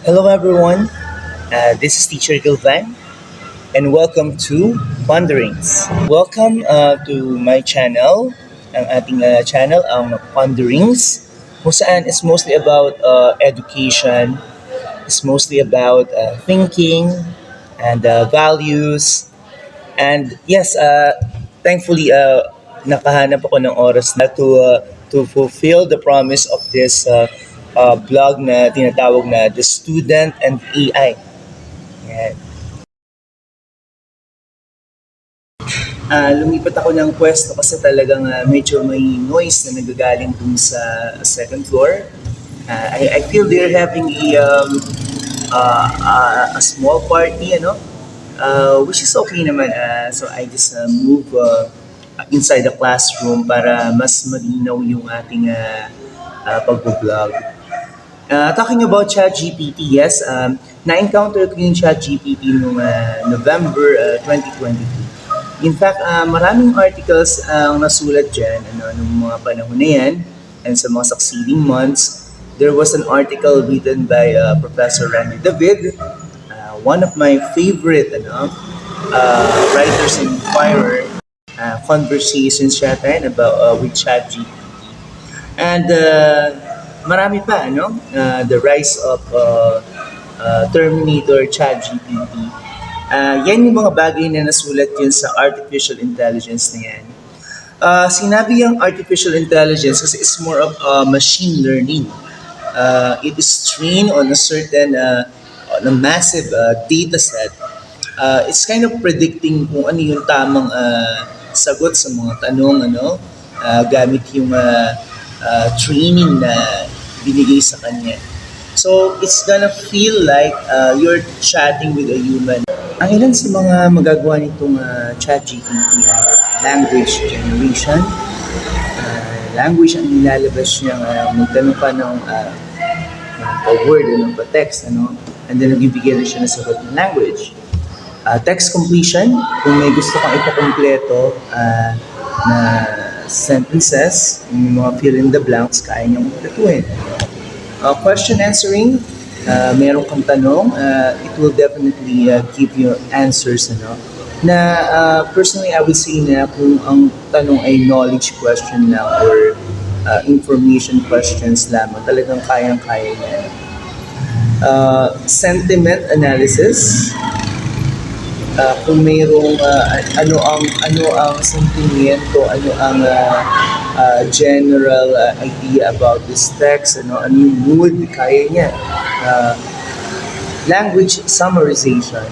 Hello everyone, this is Teacher Gilvan and welcome to Ponderings. Welcome to my channel, ang ating channel, ang Ponderings, kung saan it's mostly about education, it's mostly about thinking and values. And yes, thankfully, nakahanap ako ng oras na to fulfill the promise of this blog na tinatawag na The Student and AI. Yan. Lumipat ako ng pwesto kasi talagang medyo may noise na nagagaling dun sa second floor. I feel they're having a small party, which is okay naman. So I just move inside the classroom para mas malinaw yung ating pag-vlog. Talking about ChatGPT, yes, na-encounter ko yung ChatGPT noong November 2022. In fact, maraming articles ang nasulat dyan noong mga panahon na yan and sa mga succeeding months. There was an article written by Professor Randy David, one of my favorite writers and inquirer, conversations siya tayo about with ChatGPT. And marami pa, the rise of Terminator, ChatGPT. Yan yung mga bagay na nasulat yun sa artificial intelligence na yan. Sinabi yung artificial intelligence kasi it's more of machine learning. It is trained on a certain, on a massive data set. It's kind of predicting kung ano yung tamang sagot sa mga tanong, gamit yung training na binigay sa kanya. So, it's gonna feel like you're chatting with a human. Ang ilan sa mga magagawa nitong ChatGPT ay language generation. Language ang nilalabas niya, magtanong pa ng word, pa-text, and then nagbibigay rin siya ng sagot ng language. Text completion, kung may gusto kang ipakompleto na sentences, yung mga fill in the blanks, kaya niyang kompletuhin. Question answering, meron kang tanong, it will definitely give you answers, personally I would say na kung ang tanong ay knowledge question lang or information questions lamang, talagang kayang-kaya niya. Sentiment analysis, kung mayroong ano ang sentimento, ano ang general idea about this text, ano yung mood, kaya niya. Language summarization,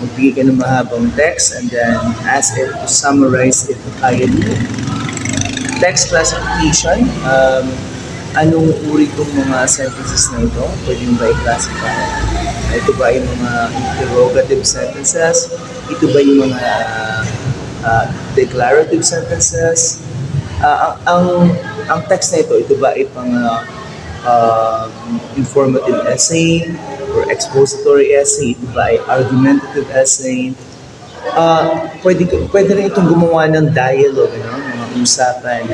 magbigay ka ng mahabang text and then ask it to summarize it, kaya niya. Text classification, anong uri itong mga sentences na ito, pwede mo ba i-classify? Ito ba yung mga interrogative sentences? Ito ba yung mga declarative sentences? Ang text na ito ba ay pang informative essay or expository essay? Ito ba ay argumentative essay? Pwede rin itong gumawa ng dialogue, mga usapan,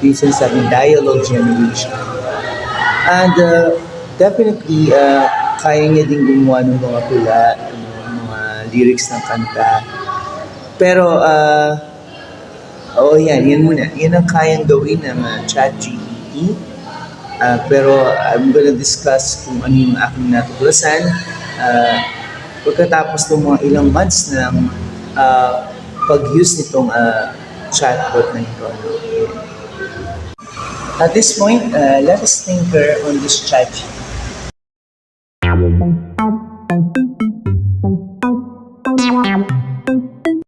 yung sinasabing dialogue generation. And definitely, kaya niya din gumawa ng mga tula, mga lyrics ng kanta. Pero, yan muna. Yan ang kayang gawin ng ChatGPT. Pero, I'm gonna discuss kung ano yung aking natuklasan. Pagkatapos ng mga ilang months ng pag-use nitong chatbot na ito. At this point, let us tinker on this ChatGPT.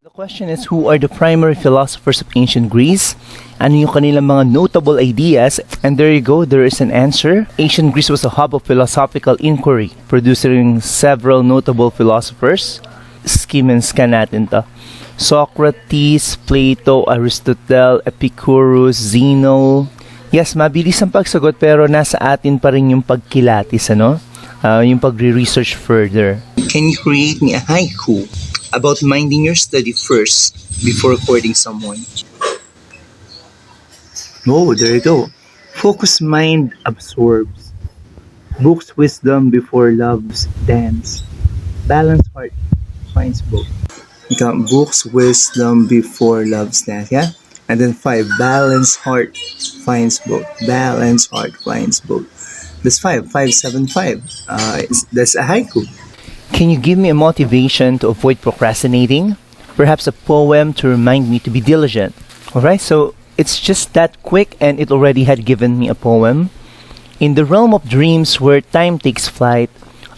The question is, who are the primary philosophers of ancient Greece? Ano yung kanilang mga notable ideas? And there you go, there is an answer. Ancient Greece was a hub of philosophical inquiry, producing several notable philosophers. Skim and scan natin to. Socrates, Plato, Aristotle, Epicurus, Zeno. Yes, mabilis ang pagsagot pero nasa atin pa rin yung pagkilatis, yung pagre-research further. Can you create me a haiku about minding your study first before courting someone? Oh, there you go. Focused mind absorbs. Books wisdom before love's dance. Balanced heart finds both. Ikaw, books wisdom before love's dance, yeah? And then 5, balanced heart finds both. Balanced heart finds both. That's 5, 5, 7, 5. That's a haiku. Can you give me a motivation to avoid procrastinating? Perhaps a poem to remind me to be diligent. Alright, so it's just that quick and it already had given me a poem. In the realm of dreams where time takes flight,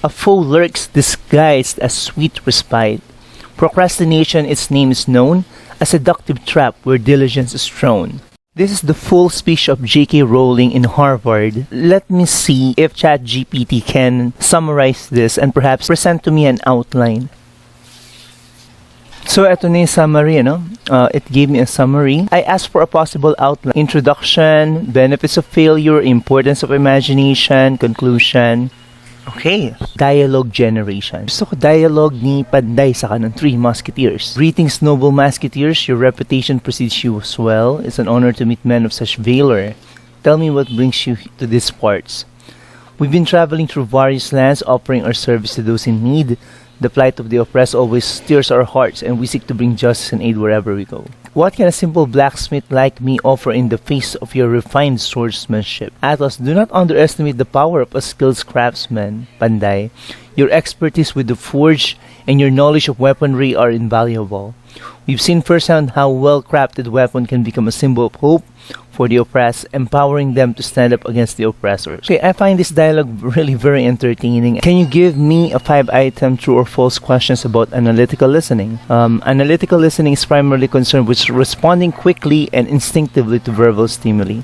a foe lurks disguised as sweet respite. Procrastination, its name is known, a seductive trap where diligence is thrown. This is the full speech of J.K. Rowling in Harvard. Let me see if ChatGPT can summarize this and perhaps present to me an outline. So, ito na yung summary, no? It gave me a summary. I asked for a possible outline. Introduction, benefits of failure, importance of imagination, conclusion. Okay. Dialogue generation. Gusto ko dialogue ni Panday sa kanang Three Musketeers. Greetings, noble musketeers. Your reputation precedes you as well. It's an honor to meet men of such valor. Tell me what brings you to these parts. We've been traveling through various lands, offering our service to those in need. The plight of the oppressed always stirs our hearts, and we seek to bring justice and aid wherever we go. What can a simple blacksmith like me offer in the face of your refined swordsmanship? Atlas, do not underestimate the power of a skilled craftsman, Panday. Your expertise with the forge and your knowledge of weaponry are invaluable. We've seen firsthand how well-crafted weapon can become a symbol of hope for the oppressed, empowering them to stand up against the oppressors. Okay, I find this dialogue really very entertaining. Can you give me a 5-item true or false questions about analytical listening? Analytical listening is primarily concerned with responding quickly and instinctively to verbal stimuli.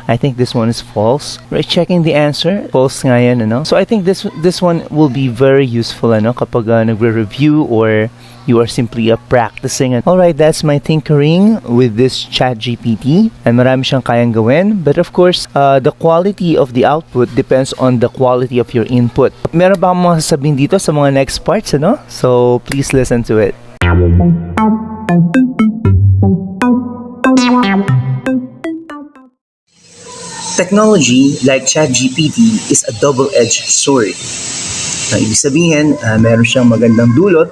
I think this one is false. Right, checking the answer. False nga yan, ano? So I think this one will be very useful, ano, kapag nagre-review or you are simply practicing. Alright, that's my tinkering with this ChatGPT. And marami siyang kayang gawin. But of course, the quality of the output depends on the quality of your input. Meron ba akong mga sasabihin dito sa mga next parts, ano? So please listen to it. Technology like ChatGPT is a double-edged sword. Ibig sabihin, meron siyang magandang dulot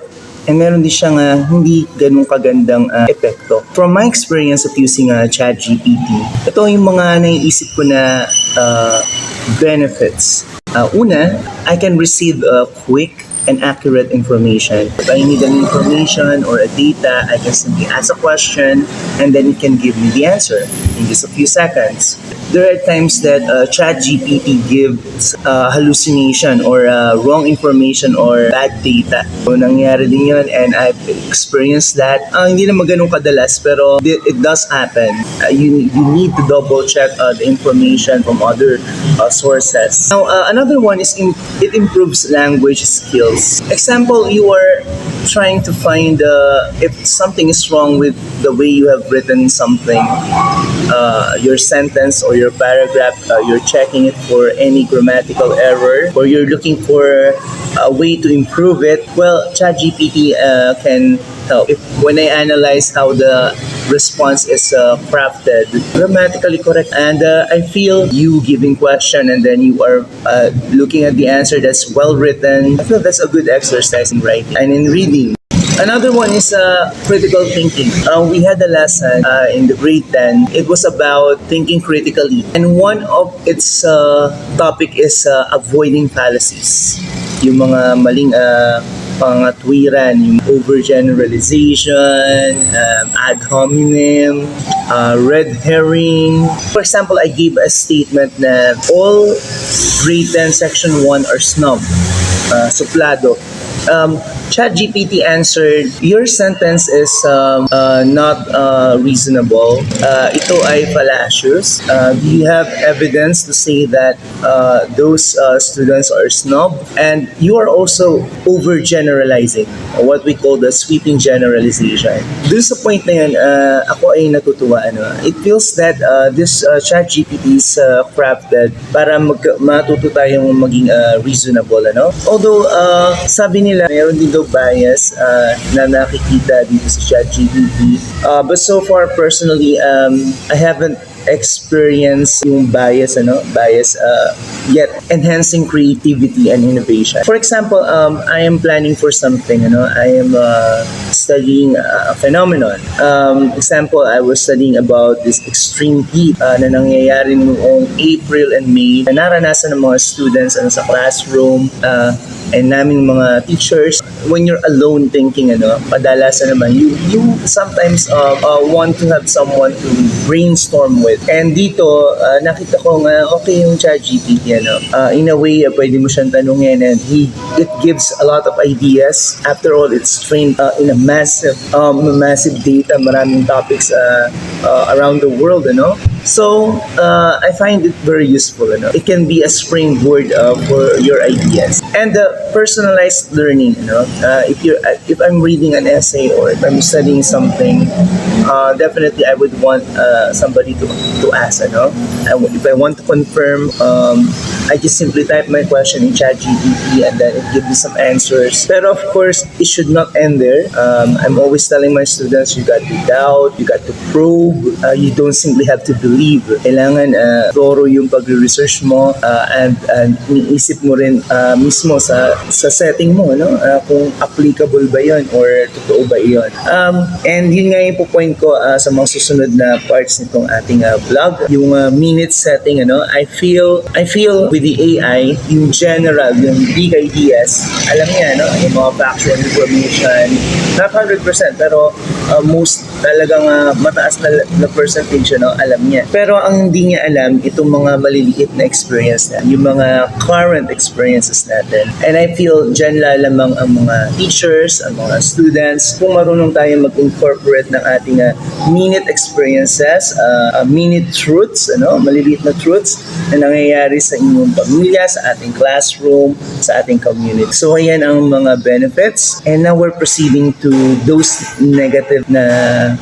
and meron din siyang hindi ganun kagandang epekto. From my experience of using ChatGPT, ito yung mga naiisip ko na benefits. Una, I can receive quick and accurate information. If I need an information or a data, I can simply ask a question and then it can give me the answer in just a few seconds. There are times that ChatGPT gives hallucination or wrong information or bad data. So, nangyari din yun and I've experienced that. Hindi naman ganun kadalas pero it does happen. You need to double check the information from other sources. Now, another one is it improves language skills. Example, you are trying to find if something is wrong with the way you have written something, your sentence or your paragraph, you're checking it for any grammatical error or you're looking for a way to improve it. Well, ChatGPT can help. When I analyze how the response is crafted, grammatically correct, and I feel you giving question and then you are looking at the answer that's well written. I feel that's a good exercise in writing and in reading. Another one is critical thinking. We had a lesson in the grade 10. It was about thinking critically. And one of its topic is avoiding fallacies. Yung mga maling pangatwiran, yung overgeneralization, ad hominem, red herring. For example, I gave a statement na all grade 10 section 1 are snob, suplado. ChatGPT answered, your sentence is not reasonable. Ito ay fallacious. Do you have evidence to say that those students are snob? And you are also overgeneralizing, what we call the sweeping generalization. Doon sa point na yun, ako ay natutuwa. It feels that this ChatGPT is crafted para matuto tayong maging reasonable. Although, sabi nila, mayroon din daw bias na nakikita dito sa ChatGPT. But so far, personally, I haven't experience yung bias, yet enhancing creativity and innovation. For example, I am planning for something, I am studying a phenomenon. Example, I was studying about this extreme heat na nangyayari noong April and May na naranasan ng mga students sa classroom, and naming mga teachers. When you're alone thinking, kadalasan naman, you sometimes want to have someone to brainstorm with. And dito, nakita ko nga, okay yung ChatGPT, in a way, pwede mo siyang tanungin and it gives a lot of ideas. After all, it's trained in a massive data, maraming topics around the world, So, I find it very useful. It can be a springboard for your ideas. And personalized learning. If I'm reading an essay or if I'm studying something, definitely I would want somebody to ask. If I want to confirm, I just simply type my question in ChatGPT and then it gives me some answers. But of course, it should not end there. I'm always telling my students, you got to doubt, you got to probe, you don't simply have to believe. Kailangan thorough yung pag-research mo and iniisip mo rin mismo sa setting mo, kung applicable ba yon or totoo ba yon. And yun nga yung point ko sa mga susunod na parts nitong ating vlog, yung minute setting. I feel with the AI, yung general, yung big ideas, alam niya, yung mga factual information, not 100%, pero most talagang mataas na percentage, alam niya. Pero ang hindi niya alam, itong mga maliliit na experience na, yung mga current experiences natin. And I feel dyan lamang ang mga teachers, ang mga students, kung marunong tayo mag-incorporate ng ating minute experiences, minute truths, maliliit na truths na nangyayari sa inyong pamilya, sa ating classroom, sa ating community. So ayan ang mga benefits. And now we're proceeding to those negative na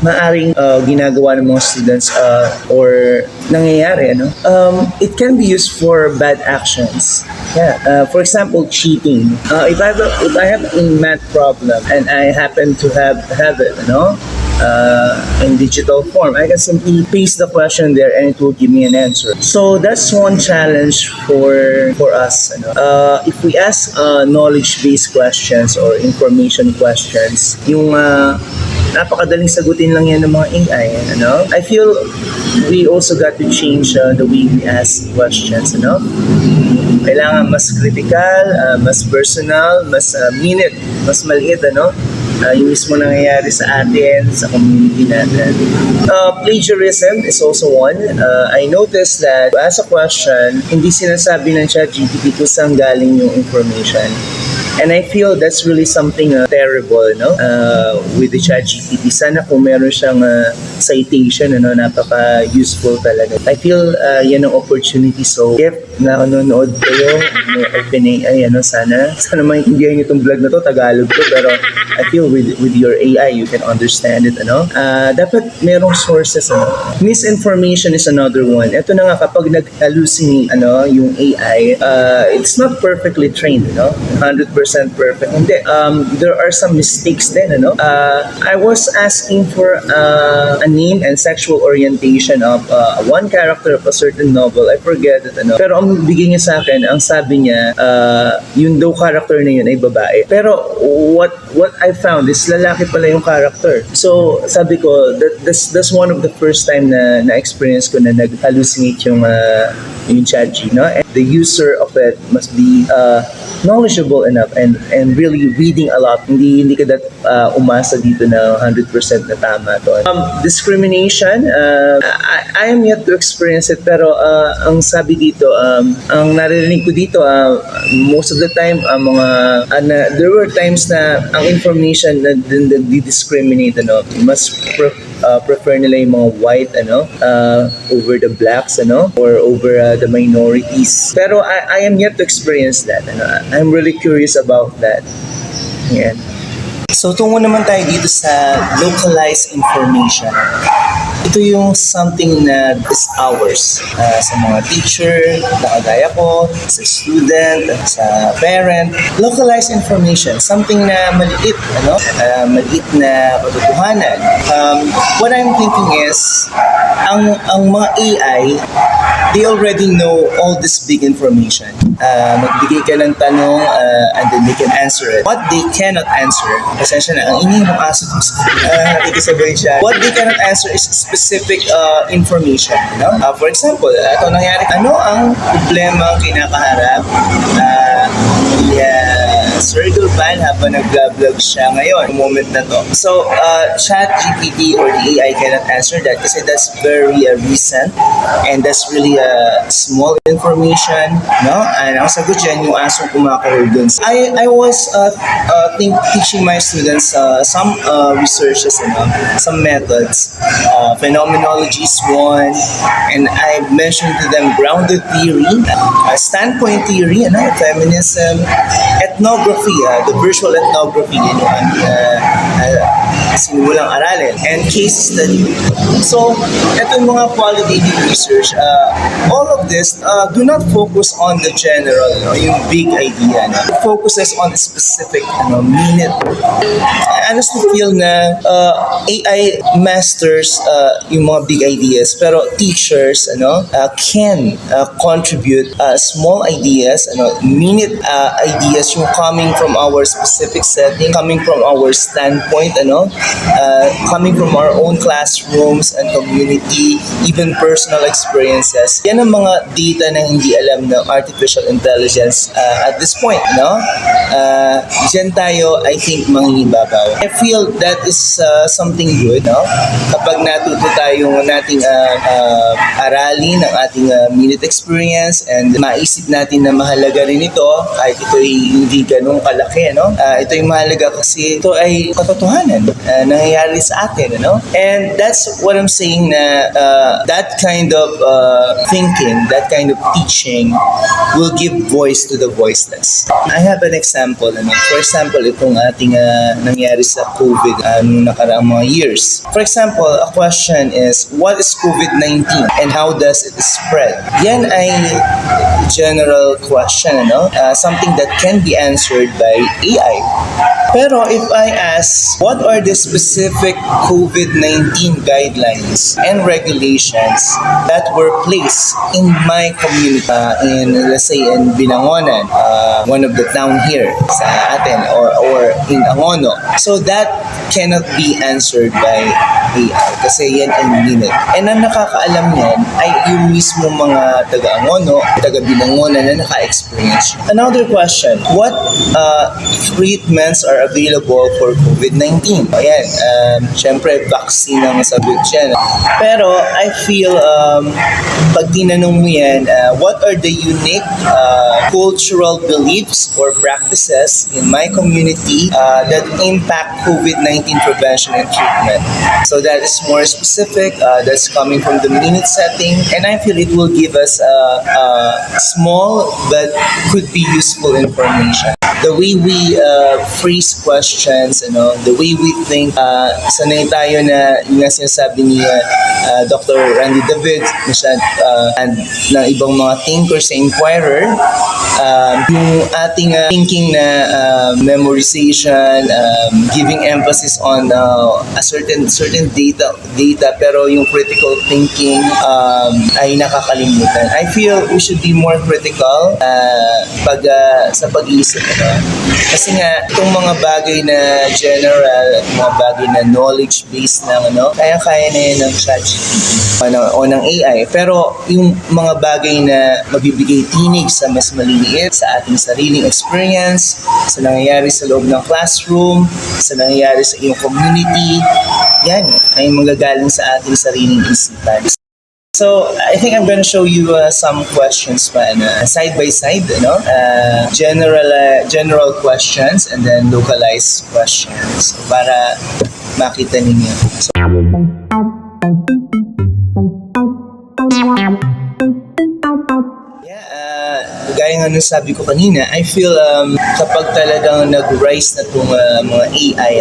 maaring ginagawa ng mga students or nangyayari. It can be used for bad actions. For example, cheating. If I have a math problem and I happen to have it, in digital form, I can simply paste the question there and it will give me an answer. So that's one challenge for us. If we ask knowledge-based questions or information questions, yung napakadaling sagutin lang yan ng mga AI. I feel we also got to change the way we ask questions. Kailangan mas critical, mas personal, mas minute, mas maliit, yung mismo nangyayari sa atin, sa community natin. Plagiarism is also one. I noticed that as a question, hindi sinasabi ng ChatGPT kung saan galing yung information. And I feel that's really something terrible, with the ChatGPT. Sana kung meron siyang citation, napaka-useful talaga. I feel yan ang opportunity. So, if nanonood kayo, OpenAI, sana maintindihan niyo itong vlog na to, Tagalog to, pero I feel with your AI, you can understand it, dapat merong sources, Misinformation is another one. Ito na nga, kapag nag-hallucinate, yung AI, it's not perfectly trained, 100% perfect. Hindi, there are some mistakes din, I was asking for a name and sexual orientation of one character of a certain novel. I forget it, Pero ang bigay niya sa akin, ang sabi niya, yung daw character na yun ay babae. Pero what I found is lalaki pala yung character. So, sabi ko, that's one of the first time na na-experience ko na nag-hallucinate yung ChatGPT, And the user of it must be knowledgeable enough and really reading a lot. Hindi ka umasa dito na 100% na tama to. Discrimination, I am yet to experience it, pero ang sabi dito, ang naririnig ko dito, most of the time, there were times na ang information na di-discriminate, mas prefer nila yung mga white, over the blacks, or over the minorities. Pero I am yet to experience that. I'm really curious about that. Yan. So, tungo naman tayo dito sa localized information. Ito yung something na is ours. Sa mga teacher, nakagaya ko, sa student, sa parent. Localized information, something na maliit, maliit na katotohanan. What I'm thinking is, ang mga AI, they already know all this big information. Magbigay ka ng tanong and then they can answer it. What they cannot answer, pasensya na, ang ingay ng aso ko. Nakikisabay siya. What they cannot answer is specific information. You know? For example, ito nangyari, ano ang problema ang kinakaharap Sir Gulpan habang nag-vlog siya ngayon, moment na to. So, ChatGPT or the AI cannot answer that kasi that's very recent and that's really small information, no? And ang sagot dyan, yung asong kumakarol dun. I was teaching my students some researches, some methods. Phenomenology is one, and I mentioned to them grounded theory, standpoint theory, feminism, ethnography, the virtual ethnography, yun yung sinimulang aralin, and case study. So, itong mga qualitative research, all of this do not focus on the general, yung big idea. It focuses on the specific minute. I honestly feel na AI masters yung mga big ideas, pero teachers can contribute small ideas, minute ideas yung coming from our specific setting, coming from our standpoint, coming from our own classrooms and community, even personal experiences. Yan ang mga data na hindi alam ng artificial intelligence at this point, Diyan tayo, I think, mangingibabaw. I feel that is something good, Kapag natuto tayong nating aralin ang ating minute experience and maisip natin na mahalaga rin ito, kahit ito ay hindi ganun kalaki, ito ay mahalaga kasi ito ay katotohanan. Nangyayari sa atin, And that's what I'm saying na that kind of thinking, that kind of teaching will give voice to the voiceless. I have an example, For example, itong ating nangyari sa COVID noong nakaraang mga years. For example, a question is, what is COVID-19 and how does it spread? Yan ay general question, something that can be answered by AI. Pero if I ask, what are the specific COVID-19 guidelines and regulations that were placed in my community, let's say in Binangonan, one of the town here sa atin, or in Angono. So that cannot be answered by AI kasi yan ay minute. And ang nakakaalam yan ay yung mismo mga taga-Angono, taga-Binangonan na naka-experience. Another question, what treatments are available for COVID-19? Ayan, syempre vaccine ang sagot dyan. Pero I feel, pag tinanong mo yan, what are the unique cultural beliefs or practices in my community that impact COVID-19 prevention and treatment? So that is more specific, that's coming from the minute setting, and I feel it will give us small but could be useful information. The way we phrase questions, the way we think, sanay tayo na yung sinasabi ni Dr. Randy David and ng ibang mga thinkers sa Inquirer, yung ating thinking na memorization, giving emphasis on a certain data, pero yung critical thinking ay nakakalimutan. I feel we should be more critical sa pag-iisip. Kasi nga, itong mga bagay na general, mga bagay na knowledge-based lang, kaya-kaya na yan ng ChatGPT o ng AI. Pero yung mga bagay na magbibigay tinig sa mas maliliit, sa ating sariling experience, sa nangyayari sa loob ng classroom, sa nangyayari sa iyong community, yan ay magagaling sa ating sariling isipan. So, I think I'm going to show you some questions side by side, general questions and then localized questions para makita ninyo. So, gaya nga nung sabi ko kanina, I feel kapag talagang nag-rise na itong mga AI,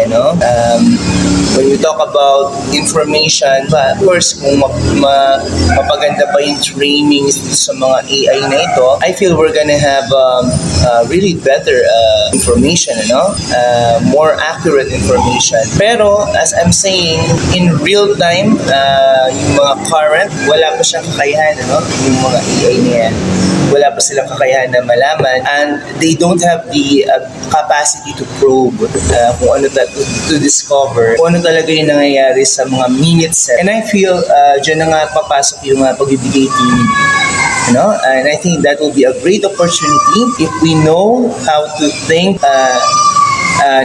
when we talk about information, of course, kung mapaganda pa yung training sa mga AI na ito, I feel we're gonna have really better information, more accurate information. Pero, as I'm saying, in real time, yung mga current, wala pa siyang kakayahan, yung mga AI na yan. Wala pa silang kakayahan na malaman, and they don't have the capacity to probe kung ano to discover kung ano talaga yung nangyayari sa mga minutes. And I feel dyan na nga papasok yung pagbibigay tuning. And I think that will be a great opportunity if we know how to think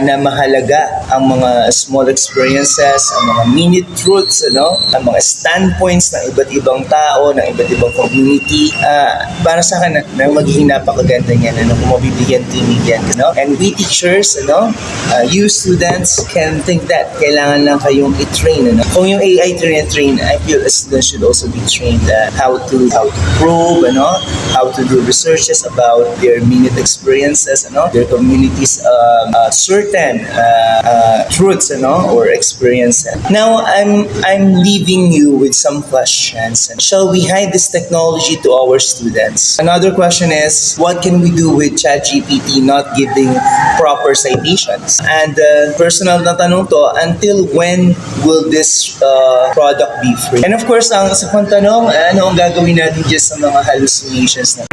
na mahalaga ang mga small experiences, ang mga minute truths, ang mga standpoints ng iba't ibang tao, ng iba't ibang community. Para sa akin, magiging napakaganda niyan, kung mabibigyan tinig yan. And we teachers, you students can think that kailangan lang kayong i-train. Kung yung AI train, I feel students should also be trained how to probe, how to do researches about their minute experiences, their communities, certain truths, or experiences. Now, I'm leaving you with some questions. Shall we hide this technology to our students? Another question is, what can we do with ChatGPT not giving proper citations? And personal na tanong to, until when will this product be free? And of course, ang isa pang tanong, ano ang gagawin natin dyan sa mga hallucinations na?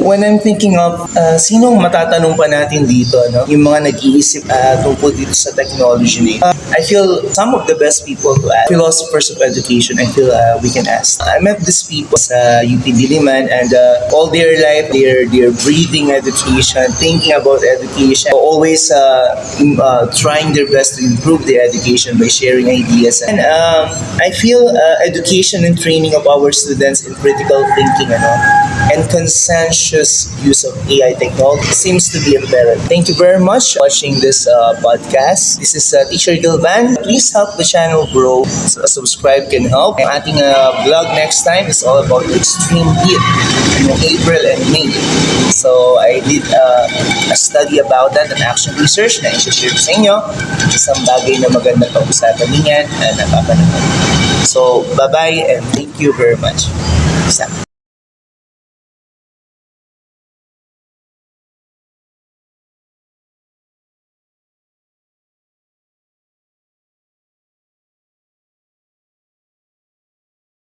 When I'm thinking of sinong matatanong pa natin dito, yung mga nag-iisip tungkol dito sa technology, I feel some of the best people to ask, philosophers of education, I feel we can ask. I met these people sa UP Diliman, and all their life, they're breathing education, thinking about education, always trying their best to improve their education by sharing ideas. And I feel education and training of our students in critical thinking, and consensus use of AI technology seems to be imperative. Thank you very much for watching this podcast. This is Teacher Gilvan. Please help the channel grow. So, subscribe can help. Ang ating vlog next time is all about extreme heat in April and May. So I did a study about that, an action research na i-share sa inyo. Isang bagay na maganda pag-usapan niyan na napapanahon. So bye-bye and thank you very much. Peace out.